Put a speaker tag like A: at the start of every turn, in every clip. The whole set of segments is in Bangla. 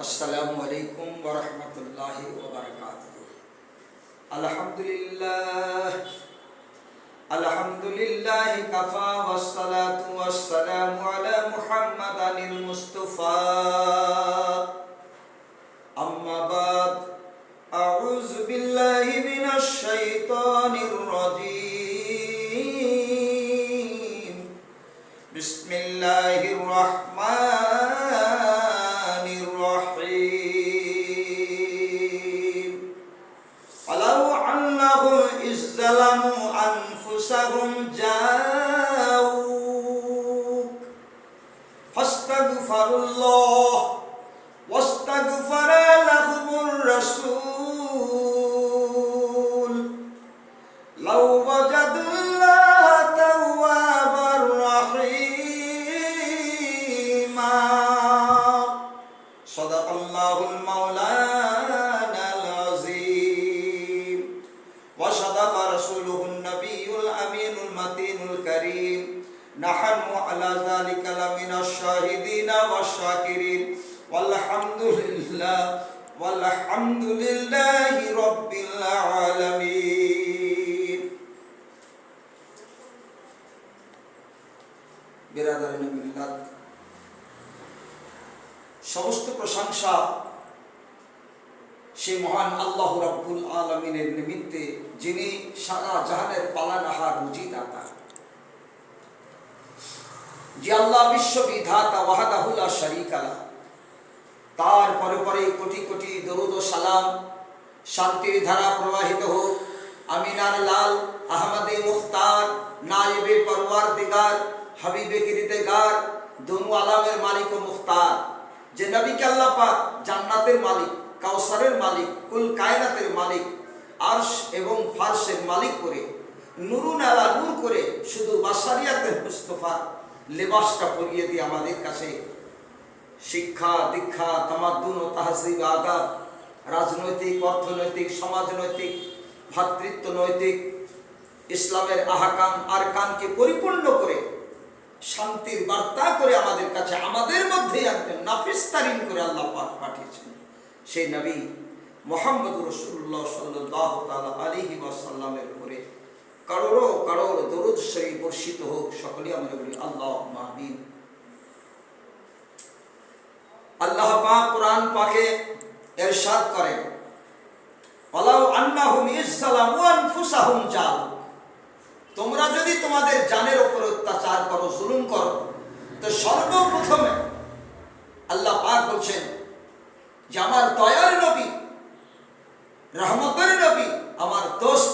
A: अस्सलामु अलैकुम व रहमतुल्लाहि व बरकातुहू। अल्हम्दुलिल्लाहि कफ़ा वस्सलातु वस्सलामु अला मुहम्मदिल मुस्तफ़ा। अम्मा बाद, अऊज़ु बिल्लाहि मिनश शैतानिर रजीम। बिस्मिल्लाहिर रहमानिर रहीम। वलौ अन्नहुम इज़्ज़लमू अनफुसहुम जाऊक फस्तगफरुल्लाह वस्तगफर लहुमुर रसूल लौ वजदुल्लाह तव्वाबर रहीमा। सदक़ल्लाहुल मौलानाल अज़ीम व सदक़ रसूलुहुन नबियुल अमीनुल मतीनुल करीम। नहनु अला ज़ालिका लमिनश शाहिदीना वश्शाकिरीन वल्हम्दुलिल्लाहि रब्बिल आलमीन। बिरादराने मिल्लात, समस्त प्रशंसा সেই মহান আল্লাহ রাব্বুল আলামিনের নিমিত্তে, যিনি সারা জাহানের পালনহার রুজিদাতা, যে আল্লাহ বিশ্ববিধাতা ওয়াহদাহু লা শারীকা লাহু। তার পরে পরে কোটি কোটি দরুদ ও সালাম, শান্তির ধারা প্রবাহিত হোক আমিনার লাল আহমদে মুখতার নায়েবে পরওয়ারদিগার হাবিবে কিরতেগার দোনো আলামের মালিক ও মুখতার, যে নবীকে আল্লাহ পাক জান্নাতের মালিক, কাউসারের মালিক, কুল কায়নাতের মালিক, আরশ এবং ফারশের মালিক করে নুরুন আলা নূর করে শুধু বাশারিয়াতের মুস্তাফা লেবাসটা পরিয়ে দিয়ে আমাদের কাছে শিক্ষা দীক্ষা তামাদ্দুন ও তাহজিব আদাব, রাজনৈতিক, অর্থনৈতিক, সমাজনৈতিক, ভাতৃত্ব নৈতিক ইসলামের আহকাম আরকানকে পরিপূর্ণ করে শান্তির বার্তা করে আমাদের কাছে, আমাদের মধ্যে একজন নাফিস তারিন করে আল্লাহ পাক পাঠিয়েছেন। সেই নবী মুহাম্মদুর রাসূলুল্লাহ সাল্লাল্লাহু তাআলা আলাইহি ওয়াসাল্লামের উপরে কারোর কারোর দরুদ শরীফ বর্ষিত হোক। সকলেই আমরা বলি আল্লাহুম্মা আমিন। আল্লাহ পাক কোরআন পাকে ইরশাদ করেন, ওয়ালাউ আন্নাহুম ইযলামু আনফুসাহুম জাল। তোমরা যদি তোমাদের জানের উপর অত্যাচার করো, জুলুম করো, তো সর্বপ্রথমে আল্লাহ পাক বলছেন যে আমার দয়ার নবী, রহমতের নবী, আমার দোস্ত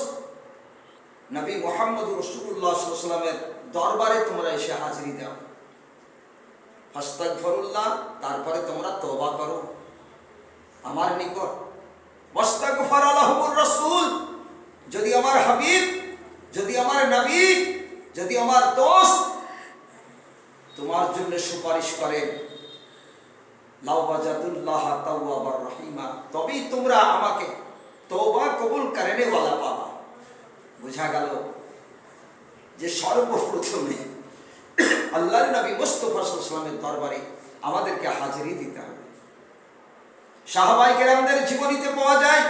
A: নবী মুহাম্মদুর রাসূলুল্লাহ সাল্লাল্লাহু আলাইহি ওয়াসাল্লামের দরবারে তোমরা এসে হাজিরি দাও। ফাস্তাগফিরুল্লাহ, তারপরে তোমরা তওবা করো আমার নিকট। ওয়াস্তাগফার লাহুমুর রাসূল, যদি আমার হাবিব, যদি আমার নবী, যদি আমার দোস্ত তোমার জন্য সুপারিশ করেন, লাউ ওয়াজাদুল্লাহ তাওয়াবার রহিমা, তবেই তোমরা আমাকে তওবা কবুল করেনে ওয়ালা পাবা। বোঝা গেল যে সর্বপ্রথমে আল্লাহর নবী মুস্তাফা সাল্লাল্লাহু আলাইহি ওয়াসাল্লামের দরবারে আমাদেরকে হাজিরি দিতে হবে। সাহাবায়ে কেরামদের জীবনীতে পাওয়া যায়,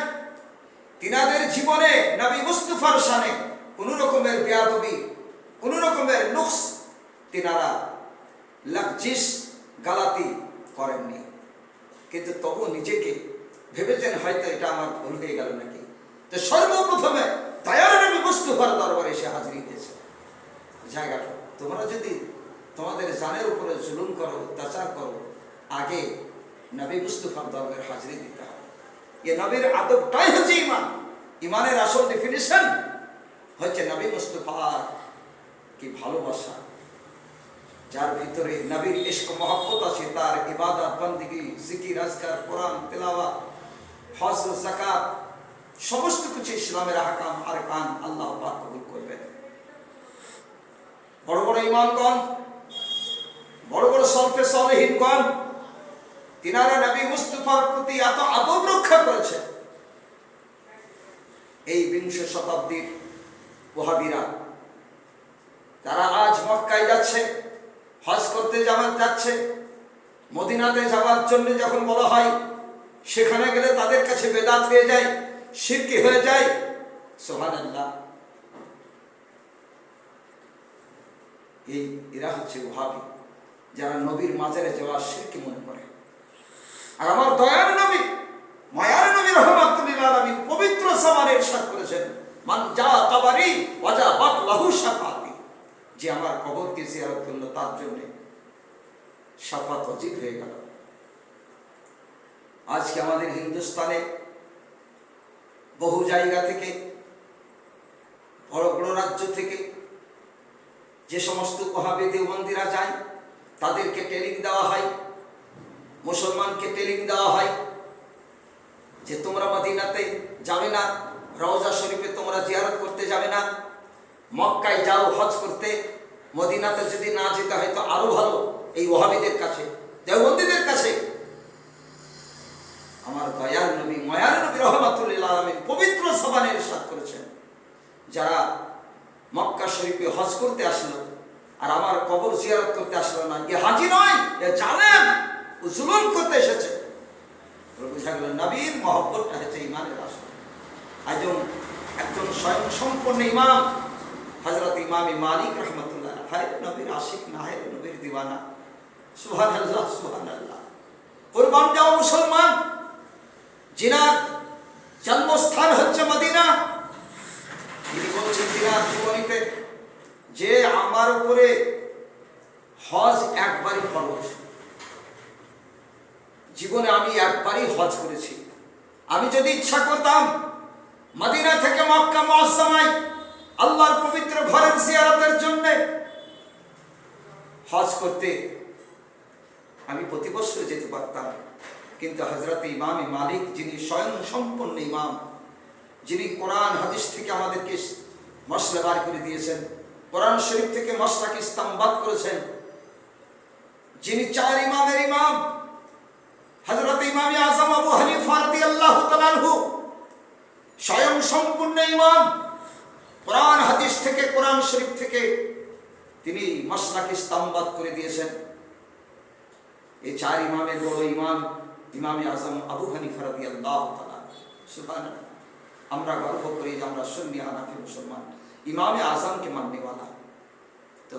A: তিনাদের জীবনে নবী মুস্তাফার শানে কোনো রকমের বেয়াদবি, কোনো রকমের নুকস তিনারা লফজিস গালাতি করেননি, কিন্তু তবু নিজেকে ভেবেছেন হয়তো এটা আমার ভুল হয়ে গেল নাকি। তো সর্বপ্রথমে দয়ার নবী মুস্তাফার দরবারে এসে হাজিরি দিয়েছে। জায়গাটা তোমরা যদি তোমাদের জানের উপরে জুলুম করো, অত্যাচার করো, আগে নবী মুস্তাফার দরবারে হাজিরি দিতে হবে। এ নবীর আদবটাই হচ্ছে ঈমান। ঈমানের আসল ডেফিনিশন হচ্ছে নবী মুস্তাফার কি ভালোবাসা, যার ভিতরে নবীর ইশক মহব্বত আছে, তার ইবাদত বন্দেগী, জিকির আজকার, কোরআন তেলাওয়াত, হজ যাকাত, সমস্ত কিছু ইসলামের আহকাম আরকান আল্লাহ পাক কবুল করবেন। বড় বড় ইমামগণ, বড় বড় সলফে সালেহিনগণ, তিনারা নবী মুস্তাফার প্রতি এত আদব রক্ষা করেছেন। এই বিংশ শতাব্দীর ওয়াহাবীরা, তারা আজ মক্কায় যাচ্ছে, হজ করতে যাচ্ছে, মদিনাতে যাওয়ার জন্য যখন বলা হয়, সেখানে গেলে তাদের কাছে বেদাত হয়ে যায়, শিরকি হয়ে যায়। সুবহানাল্লাহ। এরা হচ্ছে ওয়াহাবি, যারা নবীর মাজারে যাওয়া শিরকি মনে করে। আর আমার দয়ার নবী, মায়ার নবী রাহমাতুল লিল আলামিন পবিত্র সামানে ইরশাদ করেছেন, মান জা কাবারি ওয়াজাবাত লাহু শাফাআতি, যে আমার কবরকে জিয়ারত করলো তার জন্য শাফাত ওয়াজিব হয়ে গেল। আজকে আমাদের হিন্দুস্তানে বহু জায়গা থেকে, বড় বড় রাজ্য থেকে যে সমস্ত ওয়াহাবি দেওবন্দিরা যায়, তাদেরকে ট্রেনিং দেওয়া হয়, মুসলমানকে ট্রেনিং দেওয়া হয় যে তোমরা মদিনাতে যাবে না, রওজা শরীফে তোমরা জিয়ারত করতে যাবে না, মক্কায় যাও হজ করতে, মদিনাতে যদি না যেতে হয় তো আরো ভালো। এই ওয়াহাবিদের কাছে, দেওবন্দীদের কাছে আমার দয়ার নবী, মায়ার নবী রাহমাতুল লিল আলামিন পবিত্র জবানে ইরশাদ করেছেন, যারা মক্কা শরীফে হজ করতে আসলো আর আমার কবর জিয়ারত করতে আসলো না, এ হাজি নয়, এ জালেম, ও জুলুম করতে এসেছে। বুঝা গেল নবীর মহব্বতটা হচ্ছে ইমানের আসল। একজন স্বয়ং সম্পূর্ণ ইমাম হযরত ইমাম মালিক রাহমাতুল্লাহ, হায় নবীর আশিক না, হায় নবীর দিওয়ানা। সুবহানাল্লাহ, সুবহানাল্লাহ। কুরবান যাও মুসলমান, জিনার জন্মস্থান হচ্ছে মদিনা। তিনি বলছেন জিনার জীবনীতে যে আমার উপরে হজ একবারই ফরজ, জীবনে আমি একবারই হজ করেছি। আমি যদি ইচ্ছা করতাম মদিনা থেকে মক্কা মুআজ্জামায় আল্লাহর পবিত্র ঘরের জিয়ারতের জন্য হজ করতে, আমি প্রতি বছর যেতে পারতাম। কিন্তু হযরত ইমাম মালিক, যিনি স্বয়ং সম্পূর্ণ ইমাম, যিনি কোরআন হাদিস থেকে আমাদেরকে মসলা বার করে দিয়েছেন, কোরআন শরীফ থেকে মসলাকে ইস্তেমবাদ করেছেন, যিনি চার ইমামের ইমাম, হযরত ইমাম আযম আবু হানিফা রাদিয়াল্লাহু তাআলা আনহু স্বয়ং সম্পূর্ণ ইমাম, কোরআন হাদিস থেকে, কোরআন শরীফ থেকে তিনি মসলাকে ইস্তেমবাদ করে দিয়েছেন। এই চার ইমামের বড় ইমাম ইমাম আযম আবু হানিফা রাদিয়াল্লাহু তাআলা। সুবহানাল্লাহ। আমরা গর্ব করি যে আমরা সুন্নি হানাফি মুসলমান, ইমাম আযমকে মাননেওয়ালা। তো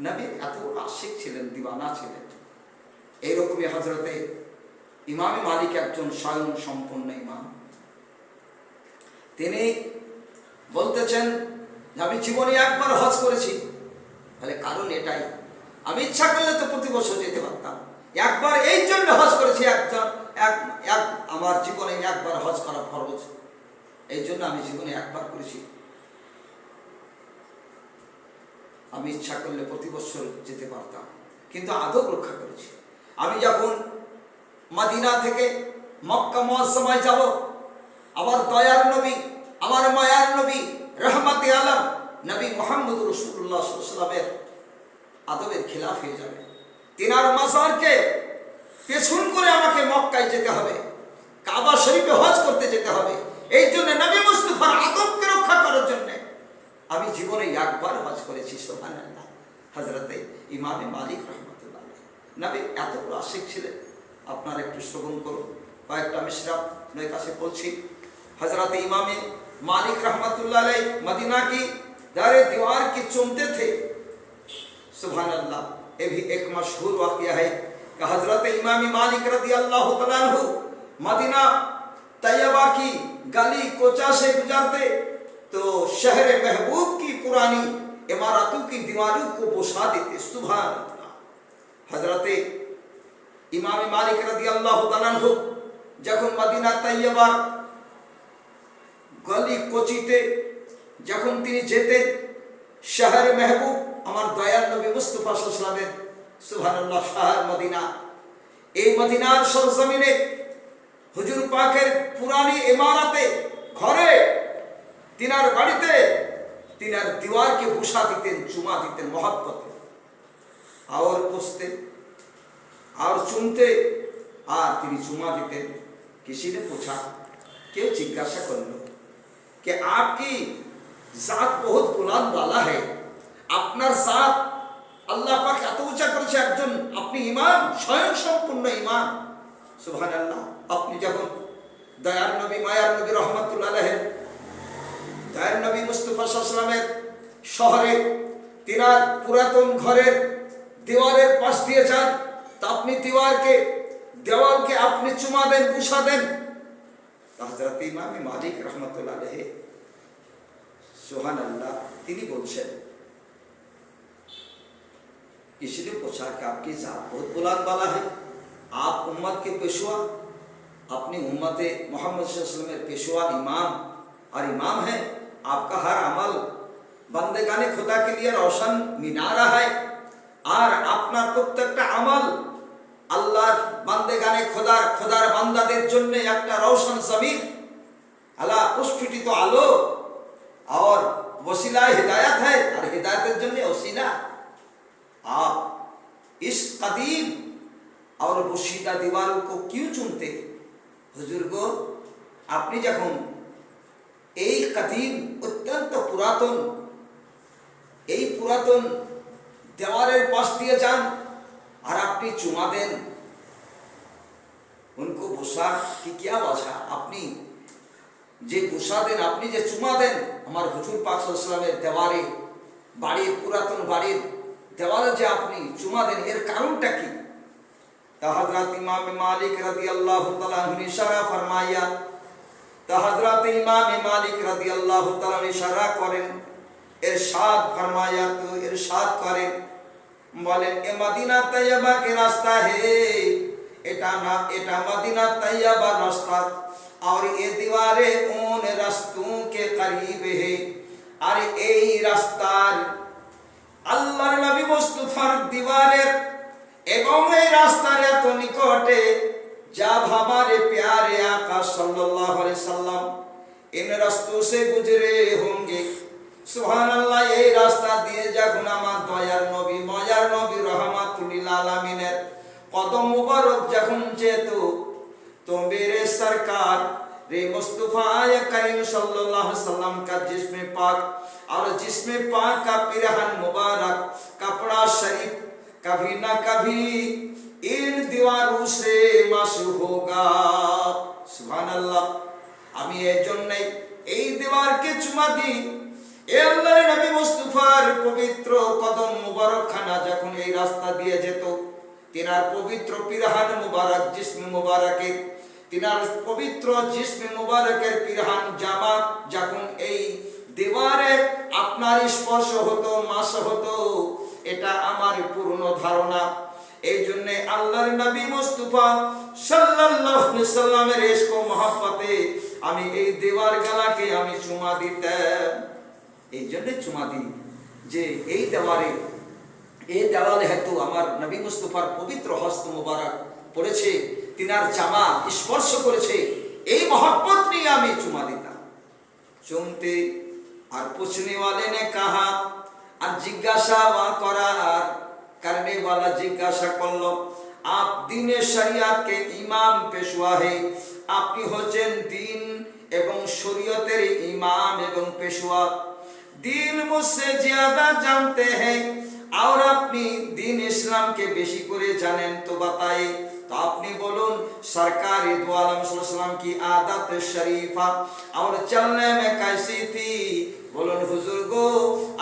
A: নবী এত আশিক ছিলেন, দিওয়ানা ছিলেন। এইরকমই হযরতে ইমাম মালিক একজন স্বয়ং সম্পূর্ণ ইমাম। তিনি বলতেছেন যে আমি জীবনে একবার হজ করেছি। তাহলে কারণ এটাই, আমি ইচ্ছা করলে তো প্রতি বছর যেতে পারতাম, একবার এই জন্য হজ করেছি। আমার জীবনে একবার হজ করা ফরজ, এই জন্য আমি জীবনে একবার করেছি। আমি ইচ্ছা করলে প্রতি বছর যেতে পারতাম, কিন্তু আদব রক্ষা করেছি। আমি যখন মদিনা থেকে মক্কা মুআজ্জামায় যাব, আমার দয়ার নবী, আমার মায়ার নবী, রহমতে আলম নবী মুহাম্মদ রাসূলুল্লাহ সাল্লাল্লাহু আলাইহি ওয়াসাল্লামের আদবের খিলাফ হয়ে যাবে। তিনার মাজারকে পেছন করে আমাকে মক্কায় যেতে হবে, কাবা শরীফে হজ করতে যেতে হবে। এই জন্য নবী মুস্তাফার আদবকে রক্ষা করার জন্য আমি জীবনে একবার হজ করেছি। সুবহানাল্লাহ। হযরতে ইমাম মালিক রাহমাতুল্লাহ আলাইহি নবী এত বড় আশিক ছিলেন। আপনারা একটু শ্রবণ করুন, কয়েকটা মিশরাব নয় কাছে বলছি। हजरत इमाम मालिक रहमतुल्लाह अलैह मदीना की दारे दीवार की चूमते थे। सुभान अल्लाह। ये भी एक मशहूर वाक़या है कि हजरत इमाम मालिक रज़ी अल्लाह तआला अन्हु मदीना तैयबा की गली कोचा से गुजरते तो शहर महबूब की पुरानी इमारतों की दीवारों को बोसा देते। सुभान अल्लाह। हजरत इमाम मालिक रज़ी अल्लाह तआला अन्हु যখন মদিনা তৈয়বার গলি কোচিতে যখন তিনি যেতেন, শহর মেহবুব আমার দয়াল নবী মুস্তাফা সাল্লাল্লাহু আলাইহি ওয়াসাল্লামের সুবহানাল্লাহ শহর মদিনা, এই মদিনার সরজমিনে হুজুর পাকের পুরানি ইমারতে ঘরে তিনার বাড়িতে তিনার दीवारকে বুসা দিতেন, চুমা দিতেন मोहब्बत और পুছতে और চুমতে আর তিনি চুমা দিতেন। किसी ने पूछा, क्यों जिज्ञासा कर लो कि आपकी जात बहुत बुलंद वाला है, अपना जात আল্লাহ পাক এত উঁচা করেছে একজন আপনি ইমাম, স্বয়ং সম্পূর্ণ ইমাম। সুবহানাল্লাহ। আপনি যখন দয়ার নবী মায়ার নবী রহমাতুল্লাহ আলাইহি দয়ার নবী মুস্তাফা সাল্লাল্লাহু আলাইহি ওয়াসাল্লামের শহরে তিনার পুরাতন ঘরের দেওয়ালের পাশ দিয়ে যান, তা আপনি দেওয়ালকে আপনি চুমা দেন, বুসা দেন। হযরত ইমাম মালিক রহমাতুল্লাহ আলাইহি সুবহানাল্লাহ তিনি বলছেন, इसलिए पूछा कि आपकी जात बहुत बुलंद वाला है, आप उम्मत के पेशवा, अपनी उम्मत मोहम्मद सल्लल्लाहु अलैहि वसल्लम पेशवा इमाम और इमाम है। आपका हर अमल बंदेगाने खुदा के लिए रोशन मीनारा है, और अपना प्रत्येकটা আমল আল্লাহর বান্দেগানে খোদার বান্দাদের জন্য একটা রওশন জমিন, আলা প্রস্ফুটিত আলো और वसीला हिदायत है, और हिदायतेर জন্য वसीला। आप इस कदीम और पोशीदा दीवारों को क्यों चुनते? हुजूर गो, আপনি যখন এই কদীম অত্যন্ত পুরাতন দেওয়ালের পাশ দিয়ে যান আর আপনি চুমা দেন, उनको बुसा की क्या वजह? আপনি যে বুসা দেন, আপনি যে চুমা দেন আমার হুজুর পাক সাল্লাল্লাহু আলাইহি ওয়াসাল্লামের দেওয়ালে, বাড়ির পুরাতন বাড়ির দেওয়ালে যে আপনি চুমা দেন, এর কারণটা কি? তা হযরত ইমাম মালিক রাদিয়াল্লাহু তাআলা আনহু ইশারা ফরমায়া, তা হযরত ইমাম মালিক রাদিয়াল্লাহু তাআলা ইশারা করেন, ইরশাদ ফরমায়া, তো ইরশাদ করেন, বলেন এ মদিনা তৈয়বা के रास्ता है, এটা मदीना तैयबा रास्ता, और ये दीवारें उन रास्तों के करीब है, और এই রাস্তার আল্লাহর নবী মুস্তাফার दीवारें এবং এই রাস্তার এত নিকটে, जब हमारे प्यारे आका सल्लल्लाहु अलैहि वसल्लम इन रास्तों से गुजरे होंगे, সুবহানাল্লাহ, এই রাস্তা দিয়ে যখন আমার দয়ার নবী রহমাতুল লিল আলামিনের কদম মুবারক যখন যেত, तो मेरे सरकार रे मुस्तफा करीम सल्लल्लाहु अलैहि वसल्लम का जिस्म पाक और जिस्म पाक का पिरहन मुबारक कपड़ा शरीफ कभी ना कभी इन दीवारों से मासू होगा। सुभान अल्लाह। আমি এই জন্যই এই দেওয়ালকে চুমা দিই। এ আল্লাহর নবী মুস্তাফার পবিত্র কদম মুবারক খানা যখন এই রাস্তা দিয়ে যেত, তিনার পবিত্র পিরহান মুবারক জিসম মুবারকে, তিনার পবিত্র জিসম মুবারকের পিরহান জামা যখন এই দেওয়ালে আপনার স্পর্শ হতো, মাস হতো, এটা আমার পূর্ণ ধারণা। এই জন্য আল্লাহর নবী মুস্তাফা সাল্লাল্লাহু আলাইহি ওয়াসাল্লামের ইশক ও মহব্বতে আমি এই দেওয়াল গালাকে আমি চুমা দিতাম। এই জন্য চুমা দিই যে এই দেওয়ালে হেতু আমার নবী মুস্তাফার পবিত্র হস্ত মুবারক পড়েছে, তিনার জামা স্পর্শ করেছে, এই মহব্বত নিয়ে আমি চুমা দিতাম। চুমতে আর पूछने वाले ने कहा, আর জিজ্ঞাসা করার करने वाला जिज्ञासा করলো, आप दीन शरीयत के इमाम पेशवा है, আপনি হচ্ছেন দিন এবং শরীয়তের ইমাম এবং পেশওয়া। দিন মুঝसे ज्यादा जानते हैं, और আপনি দিন ইসলামকে বেশি করে জানেন, তো बताइए, तो আপনি বলুন सरकार दो आलम सल्लल्लाहु अलैहि वसल्लम की आदत शरीफा और चलने में कैसी थी? বলুন হুজুর গো,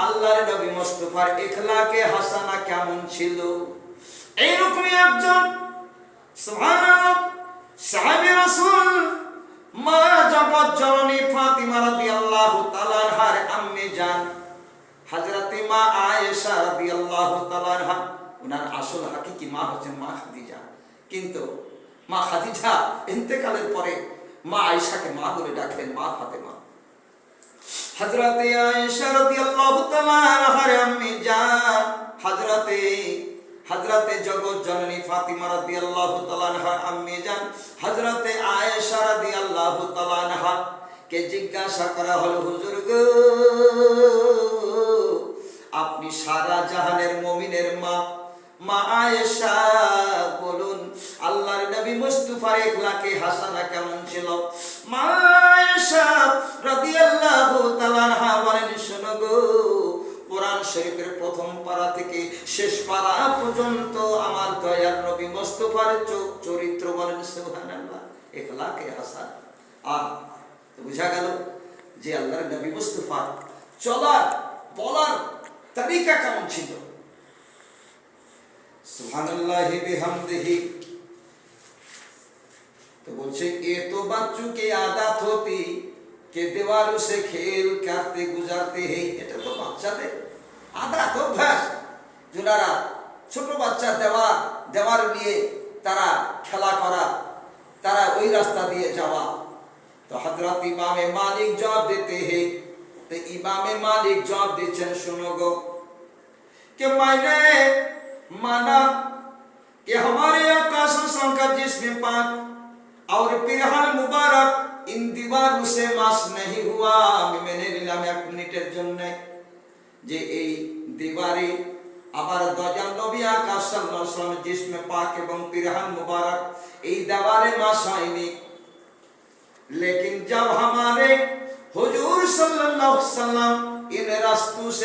A: আল্লাহর নবী মুস্তাফার ইখলাকে হাসানা কেমন ছিল? এইরকমই একজন সুবহানাল্লাহ সাহাবী রাসূল মা জগৎ জননী ফাতিমা রাদিয়াল্লাহু তাআলা আনহার আম্মি জান হযরত মা আয়েশা রাদিয়াল্লাহু তাআলা আনহা, ওনার আসল হাকিকি মা হচ্ছেন মা খাদিজা, কিন্তু মা খাদিজা ইন্তেকালের পরে মা আয়েশাকে মা বলে ডাকতেন, মা ফাতেমা। হযরত আয়েশা রাদিয়াল্লাহু তাআলা আনহার আম্মি জান হযরত জগৎ জননী ফাতিমা রাদিয়াল্লাহু তাআলা আনহার আম্মি জান হযরত আয়েশা রাদিয়াল্লাহু তাআলা আনহা কে জিজ্ঞাসা করা হলো, হুজুর গো, আপনি সারা জাহানের মুমিনের মা আয়েশা, বলুন আল্লাহর নবী মুস্তাফার ইখলাকে হাসানা কেমন ছিল? মা আয়েশা রাদিয়াল্লাহু তাআলা আনহা বলেন, শোনো গো, কোরআন শরীফের প্রথম পারা থেকে শেষ পারা পর্যন্ত আমার দয়ার নবী মুস্তাফার চরিত্র বলেন সুবহানাল্লাহ, ইখলাকে হাসান। আর বুঝা গেল যে আল্লাহর নবী মুস্তাফা চলার বলার তরিকা কেমন ছিল। সুবহানাল্লাহি বিহামদিহি। तो बोलছে ये तो बच्चों की आदत होती कि दीवारों से खेल करते गुजारते हैं। এটা তো বাচ্চাদের আদত অভ্যাস, যারা ছোট বাচ্চা দেওয়ার নিয়ে তারা খেলা করা, তারা ওই রাস্তা দিয়ে যাওয়া। तो हजरत इमाम मालिक जवाब देते हैं, तो इमाम मालिक जवाब দিচ্ছেন सुनो गो कि मैंने माना कि हमारे आकाश संकर जिसमें पाक और पिरहान मुबारक इन दीवारों से मास नहीं हुआ। আমি মেনে নিলাম 1 মিনিটের জন্য যে এই দিবারে আবার দয়াল নবী আকাশ সাল্লাল্লাহু আলাইহি ওয়াসাল্লাম জিসমে পাক এবং পিরহান মুবারক এই দেওয়ালে মাস হয়নি। लेकिन जब हमारे हुजूर सल्लल्लाहु अलैहि वसल्लम इन रास्तों से